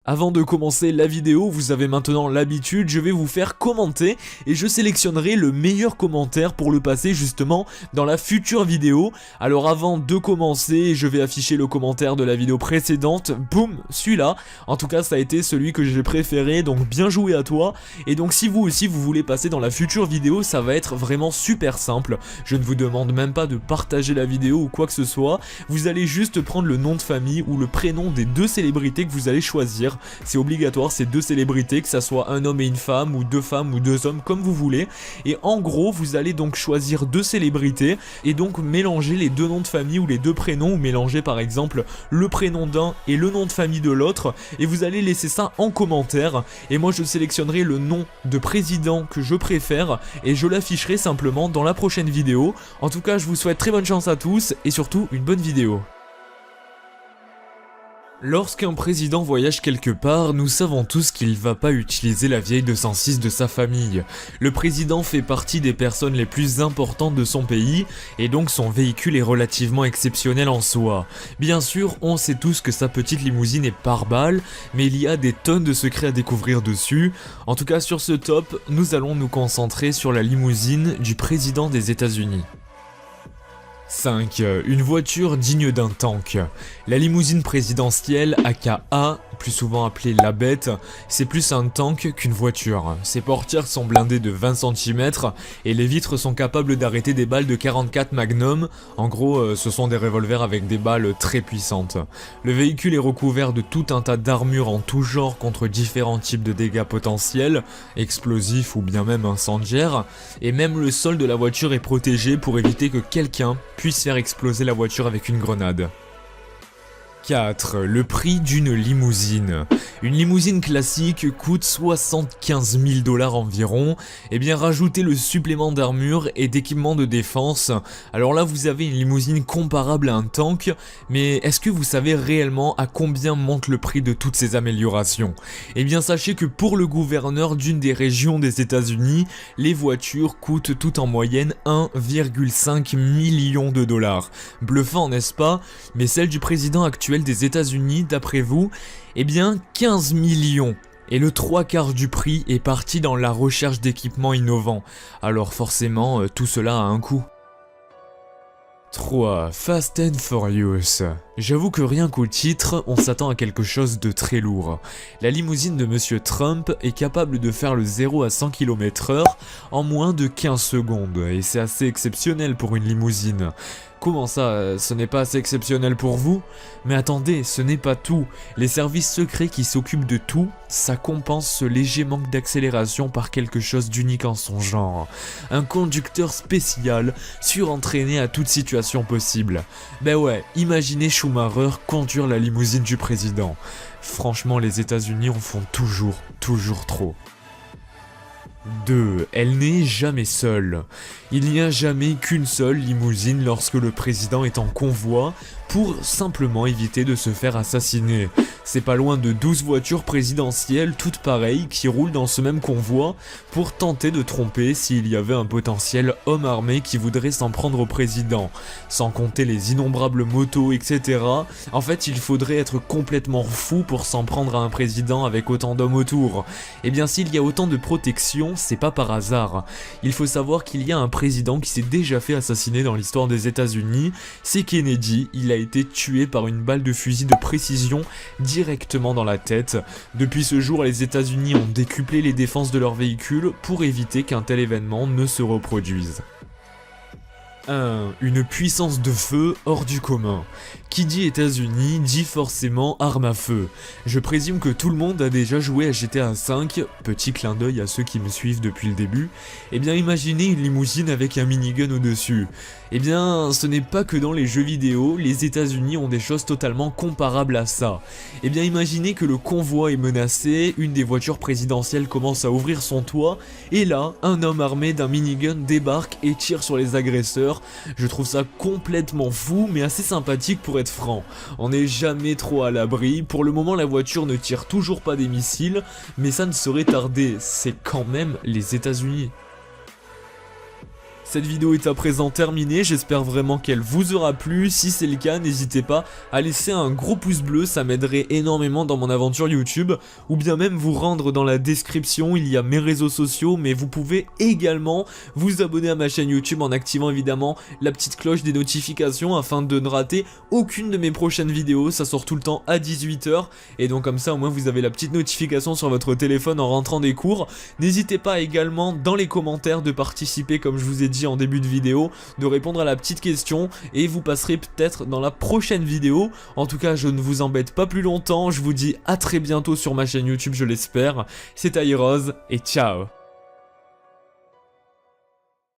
Avant de commencer la vidéo, vous avez maintenant l'habitude, je vais vous faire commenter et je sélectionnerai le meilleur commentaire pour le passer justement dans la future vidéo. Alors avant de commencer, je vais afficher le commentaire de la vidéo précédente, boum, celui-là. En tout cas, ça a été celui que j'ai préféré, donc bien joué à toi. Et donc si vous aussi vous voulez passer dans la future vidéo, ça va être vraiment super simple. Je ne vous demande même pas de partager la vidéo ou quoi que ce soit. Vous allez juste prendre le nom de famille ou le prénom des deux célébrités que vous allez choisir. C'est obligatoire, c'est deux célébrités, que ça soit un homme et une femme ou deux hommes, comme vous voulez. Et en gros, vous allez donc choisir deux célébrités et donc mélanger les deux noms de famille ou les deux prénoms, ou mélanger par exemple le prénom d'un et le nom de famille de l'autre. Et vous allez laisser ça en commentaire. Et moi je sélectionnerai le nom de président que je préfère et je l'afficherai simplement dans la prochaine vidéo. En tout cas, je vous souhaite très bonne chance à tous et surtout une bonne vidéo. Lorsqu'un président voyage quelque part, nous savons tous qu'il ne va pas utiliser la vieille 206 de sa famille. Le président fait partie des personnes les plus importantes de son pays, et donc son véhicule est relativement exceptionnel en soi. Bien sûr, on sait tous que sa petite limousine est pare-balles, mais il y a des tonnes de secrets à découvrir dessus. En tout cas, sur ce top, nous allons nous concentrer sur la limousine du président des États-Unis. 5. Une voiture digne d'un tank. La limousine présidentielle, aka, plus souvent appelée la bête, c'est plus un tank qu'une voiture. Ses portières sont blindées de 20 cm et les vitres sont capables d'arrêter des balles de 44 Magnum. En gros, ce sont des revolvers avec des balles très puissantes. Le véhicule est recouvert de tout un tas d'armures en tout genre contre différents types de dégâts potentiels, explosifs ou bien même incendiaires, et même le sol de la voiture est protégé pour éviter que quelqu'un puisse faire exploser la voiture avec une grenade. 4. Le prix d'une limousine. Une limousine classique coûte 75 000 $ environ. Et bien rajoutez le supplément d'armure et d'équipement de défense. Alors là vous avez une limousine comparable à un tank. Mais est-ce que vous savez réellement à combien monte le prix de toutes ces améliorations? Et bien sachez que pour le gouverneur d'une des régions des États-Unis, les voitures coûtent toutes en moyenne 1,5 million de $. Bluffant, n'est-ce pas? Mais celle du président actuel des États-Unis, d'après vous, eh bien 15 millions. Et le 3/4 du prix est parti dans la recherche d'équipements innovants. Alors forcément, tout cela a un coût. 3. Fast and Furious. J'avoue que rien qu'au titre, on s'attend à quelque chose de très lourd. La limousine de Monsieur Trump est capable de faire le 0 à 100 km/h en moins de 15 secondes, et c'est assez exceptionnel pour une limousine. Comment ça, ce n'est pas assez exceptionnel pour vous? Mais attendez, ce n'est pas tout. Les services secrets qui s'occupent de tout, ça compense ce léger manque d'accélération par quelque chose d'unique en son genre. Un conducteur spécial, surentraîné à toute situation possible. Ben ouais, imaginez Schumacher conduire la limousine du président. Franchement, les États-Unis en font toujours trop. 2. Elle n'est jamais seule. Il n'y a jamais qu'une seule limousine lorsque le président est en convoi pour simplement éviter de se faire assassiner. C'est pas loin de 12 voitures présidentielles toutes pareilles qui roulent dans ce même convoi pour tenter de tromper s'il y avait un potentiel homme armé qui voudrait s'en prendre au président. Sans compter les innombrables motos, etc. En fait, il faudrait être complètement fou pour s'en prendre à un président avec autant d'hommes autour. Et bien s'il y a autant de protection, c'est pas par hasard. Il faut savoir qu'il y a un président qui s'est déjà fait assassiner dans l'histoire des États-Unis, c'est Kennedy. Il a été tué par une balle de fusil de précision directement dans la tête. Depuis ce jour, les États-Unis ont décuplé les défenses de leurs véhicules pour éviter qu'un tel événement ne se reproduise. 1. Une puissance de feu hors du commun. Qui dit États-Unis dit forcément arme à feu. Je présume que tout le monde a déjà joué à GTA V, petit clin d'œil à ceux qui me suivent depuis le début. Eh bien imaginez une limousine avec un minigun au-dessus. Eh bien ce n'est pas que dans les jeux vidéo, les États-Unis ont des choses totalement comparables à ça. Eh bien imaginez que le convoi est menacé, une des voitures présidentielles commence à ouvrir son toit, et là, un homme armé d'un minigun débarque et tire sur les agresseurs. Je trouve ça complètement fou, mais assez sympathique pour être franc. On n'est jamais trop à l'abri. Pour le moment, la voiture ne tire toujours pas des missiles, mais ça ne saurait tarder. C'est quand même les États-Unis. Cette vidéo est à présent terminée, j'espère vraiment qu'elle vous aura plu. Si c'est le cas, n'hésitez pas à laisser un gros pouce bleu, ça m'aiderait énormément dans mon aventure YouTube. Ou bien même vous rendre dans la description, il y a mes réseaux sociaux, mais vous pouvez également vous abonner à ma chaîne YouTube en activant évidemment la petite cloche des notifications afin de ne rater aucune de mes prochaines vidéos. Ça sort tout le temps à 18 h et donc comme ça au moins vous avez la petite notification sur votre téléphone en rentrant des cours. N'hésitez pas également dans les commentaires de participer, comme je vous ai dit en début de vidéo, de répondre à la petite question et vous passerez peut-être dans la prochaine vidéo. En tout cas, je ne vous embête pas plus longtemps, je vous dis à très bientôt sur ma chaîne YouTube, je l'espère. C'était Heroes et ciao.